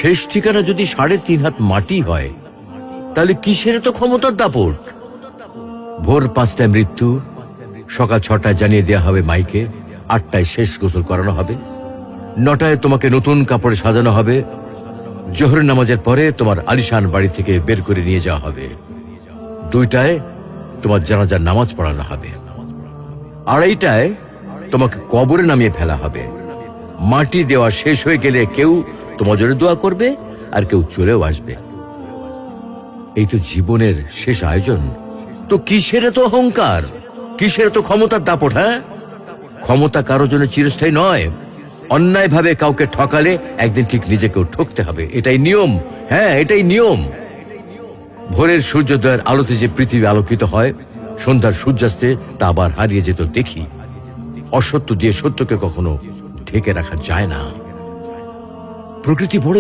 শেষ ঠিকানা যদি 3.5 হাত মাটি হয়, তাহলে কিসের তো ক্ষমতার দাপট? ভোর 5টায় মৃত্যু, সকাল 6টায় জানিয়ে দেওয়া হবে মাইকে, 8টায় শেষ গোসল করানো হবে, 9টায় তোমাকে নতুন কাপড়ে সাজানো হবে, জোহরের নামাজের পরে তোমার আলিশান বাড়ি থেকে বের করে নিয়ে যাওয়া হবে, 2টায় তোমার জানাজার নামাজ পড়ানো হবে, 2:30টায় তোমাকে কবরে নামিয়ে ফেলা হবে। মাটি দেওয়া শেষ হয়ে গেলে কেউ তোমার জন্য দোয়া করবে, আর কেউ চলেও আসবে। এই তো জীবনের শেষ আয়োজন। তো কিসের তো অহংকার, কিসের তো ক্ষমতার দাপট? হ্যাঁ, ক্ষমতা কারোর জন্য চিরস্থায়ী নয়। অন্যায়ভাবে কাউকে ঠকালে একদিন ঠিক নিজেকেও ঠকতে হবে, এটাই নিয়ম। হ্যাঁ, এটাই নিয়ম। ভোরের সূর্যোদয়ের আলোতে যে পৃথিবী আলোকিত হয়, সন্ধ্যার সূর্যাস্তে তা আবার হারিয়ে যেত দেখি। অসত্য দিয়ে সত্যকে কখনো ঢেকে রাখা যায় না। প্রকৃতি বড়